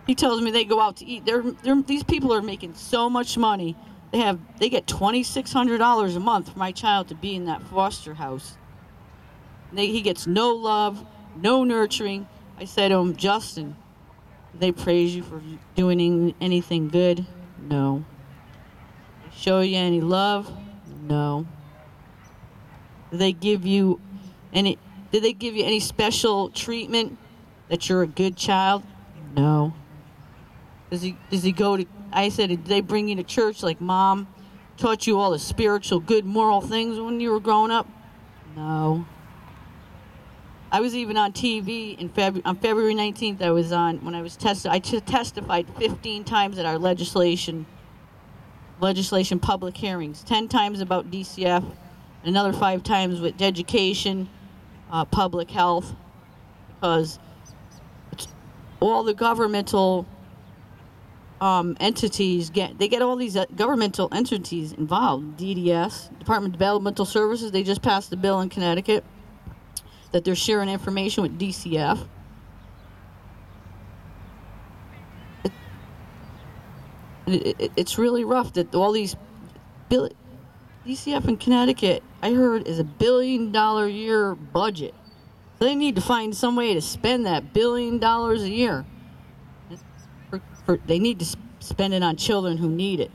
He tells me they go out to eat. These people are making so much money. They get $2,600 a month for my child to be in that foster house. He gets no love, no nurturing. I said to him, Justin, do they praise you for doing anything good? No. They show you any love? No. Did they give you any special treatment that you're a good child? No. Does he go to, I said, did they bring you to church like mom taught you all the spiritual, good, moral things when you were growing up? No. I was even on TV on February 19th. I was on, when I was I testified 15 times at our legislation public hearings, 10 times about DCF, and another 5 times with education, public health, because it's all the governmental entities get all these governmental entities involved. DDS, Department of Developmental Services, they just passed a bill in Connecticut that they're sharing information with DCF. It's really rough that all these DCF in Connecticut, I heard, is $1 billion a year budget. So they need to find some way to spend that $1 billion a year. They need to spend it on children who need it,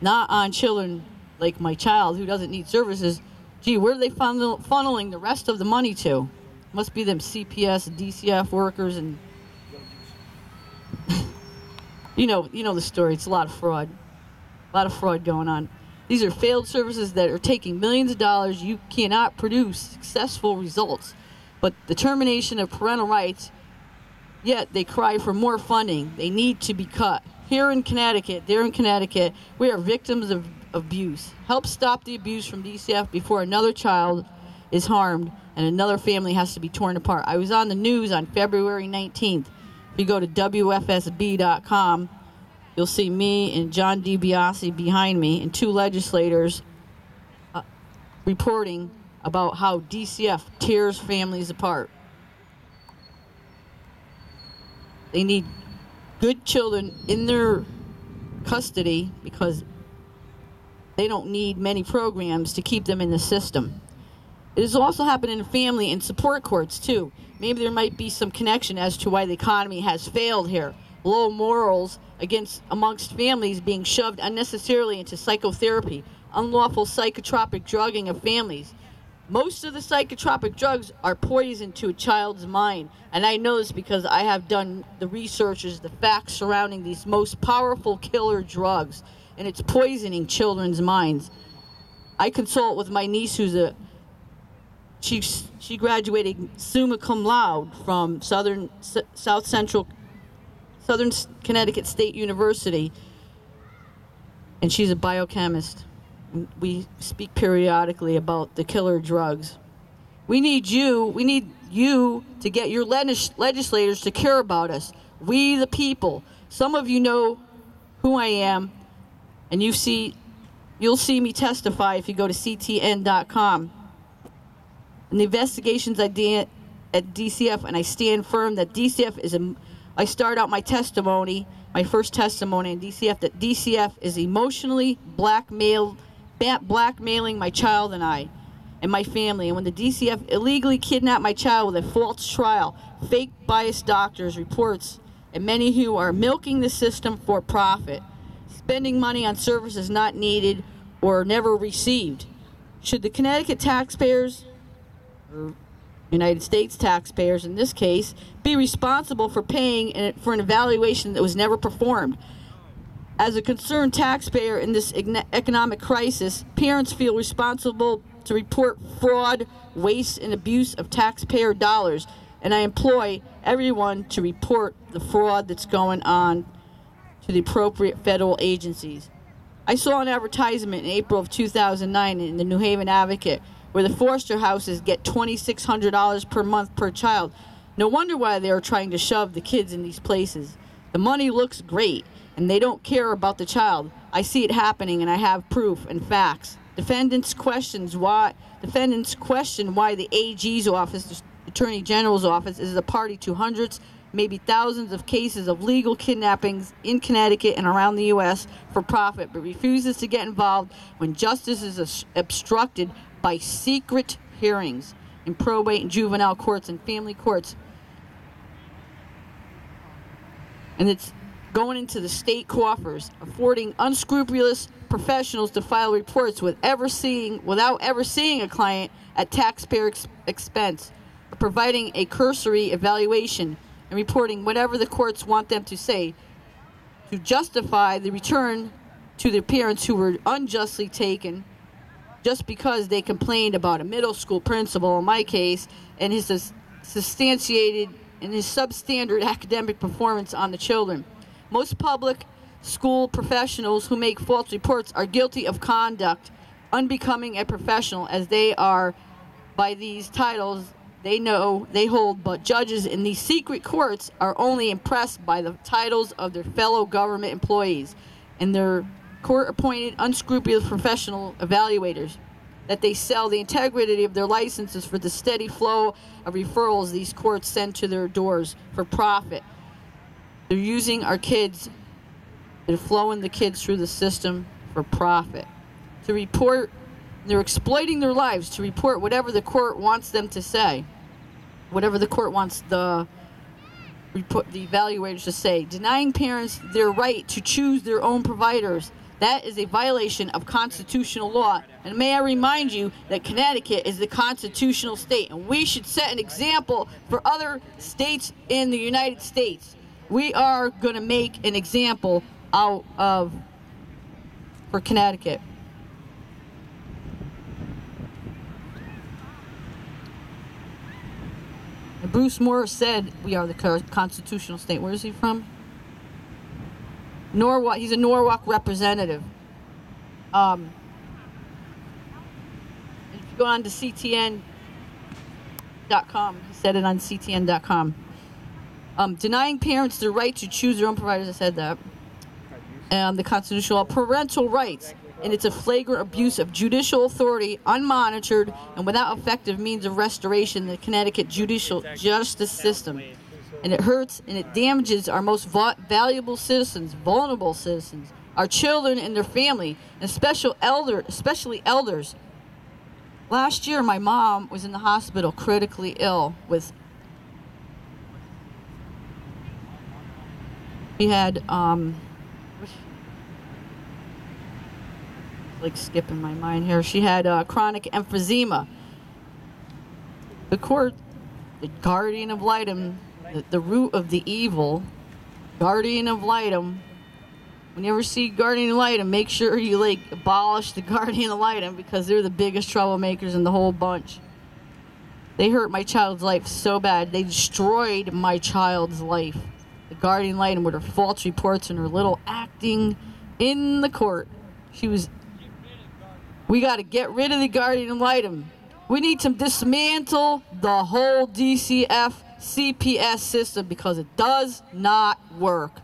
not on children like my child who doesn't need services. Gee, where are they funneling the rest of the money to? Must be them CPS, DCF workers, and you know the story. It's a lot of fraud going on. These are failed services that are taking millions of dollars. You cannot produce successful results, but the termination of parental rights. Yet they cry for more funding. They need to be cut. Here in Connecticut, there in Connecticut, we are victims of abuse. Help stop the abuse from DCF before another child is harmed and another family has to be torn apart. I was on the news on February 19th. If you go to WFSB.com, you'll see me and John DiBiase behind me and 2 legislators reporting about how DCF tears families apart. They need good children in their custody because they don't need many programs to keep them in the system. It has also happened in family and support courts, too. Maybe there might be some connection as to why the economy has failed here. Low morals amongst families being shoved unnecessarily into psychotherapy, unlawful psychotropic drugging of families. Most of the psychotropic drugs are poison to a child's mind. And I know this because I have done the researches, the facts surrounding these most powerful killer drugs. And it's poisoning children's minds. I consult with my niece who's she graduated summa cum laude from Southern Connecticut State University. And she's a biochemist. We speak periodically about the killer drugs. We need you to get your legislators to care about us. We the people. Some of you know who I am, and you'll see me testify if you go to ctn.com. In the investigations I did at DCF, and I stand firm that DCF I start out my first testimony in DCF, that DCF is emotionally blackmailing my child and my family. And when the DCF illegally kidnapped my child with a false trial, fake biased doctors, reports, and many who are milking the system for profit, spending money on services not needed or never received. Should the Connecticut taxpayers, or United States taxpayers in this case, be responsible for paying for an evaluation that was never performed? As a concerned taxpayer in this economic crisis, parents feel responsible to report fraud, waste, and abuse of taxpayer dollars. And I employ everyone to report the fraud that's going on to the appropriate federal agencies. I saw an advertisement in April of 2009 in the New Haven Advocate where the foster houses get $2,600 per month per child. No wonder why they are trying to shove the kids in these places. The money looks great, and they don't care about the child. I see it happening, and I have proof and facts. Defendants question why the AG's office, the Attorney General's office, is a party to hundreds maybe thousands of cases of legal kidnappings in Connecticut and around the U.S. for profit, but refuses to get involved when justice is obstructed by secret hearings in probate and juvenile courts and family courts. And it's going into the state coffers, affording unscrupulous professionals to file reports without ever seeing a client at taxpayer expense, or providing a cursory evaluation and reporting whatever the courts want them to say to justify the return to their parents who were unjustly taken just because they complained about a middle school principal, in my case, and his substantiated and his substandard academic performance on the children. Most public school professionals who make false reports are guilty of conduct unbecoming a professional, as they are, by these titles they know they hold, but judges in these secret courts are only impressed by the titles of their fellow government employees and their court-appointed unscrupulous professional evaluators, that they sell the integrity of their licenses for the steady flow of referrals these courts send to their doors for profit. They're using our kids, they're flowing the kids through the system for profit. To report, they're exploiting their lives to report whatever the court wants them to say, whatever the court wants the evaluators to say, denying parents their right to choose their own providers. That is a violation of constitutional law. And may I remind you that Connecticut is the constitutional state, and we should set an example for other states in the United States. We are going to make an example for Connecticut. And Bruce Moore said we are the constitutional state. Where is he from? Norwalk. He's a Norwalk representative. If you go on to CTN.com, he said it on CTN.com. Denying parents their right to choose their own providers. I said that. The constitutional parental rights, and it's a flagrant abuse of judicial authority, unmonitored and without effective means of restoration in the Connecticut judicial justice system. And it hurts and it damages our most valuable citizens, vulnerable citizens, our children and their family, and especially elders. Last year, my mom was in the hospital critically ill with. She had skipping my mind here. She had chronic emphysema. The court, the guardian ad litem, the root of the evil, guardian ad litem. When you ever see guardian ad litem, make sure you abolish the guardian ad litem, because they're the biggest troublemakers in the whole bunch. They hurt my child's life so bad. They destroyed my child's life. The guardian ad litem with her false reports and her little acting in the court. We got to get rid of the guardian ad litem. We need to dismantle the whole DCF CPS system, because it does not work.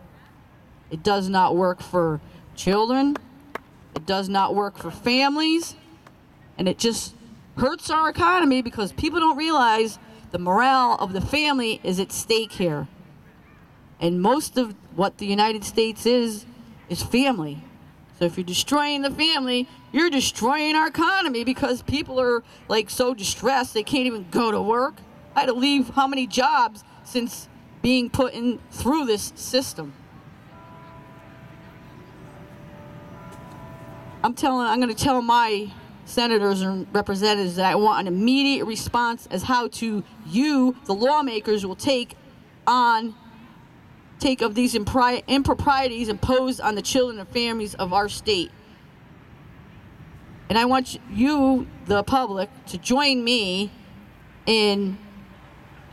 It does not work for children. It does not work for families. And it just hurts our economy, because people don't realize the morale of the family is at stake here. And most of what the United States is family. So if you're destroying the family, you're destroying our economy, because people are so distressed they can't even go to work. I had to leave how many jobs since being put in through this system. I'm going to tell my senators and representatives that I want an immediate response as how to you, the lawmakers, will take of these improprieties imposed on the children and families of our state. And I want you, the public, to join me in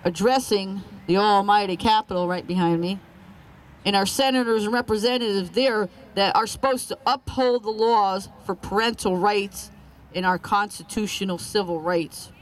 addressing the almighty Capitol right behind me, and our senators and representatives there that are supposed to uphold the laws for parental rights and our constitutional civil rights.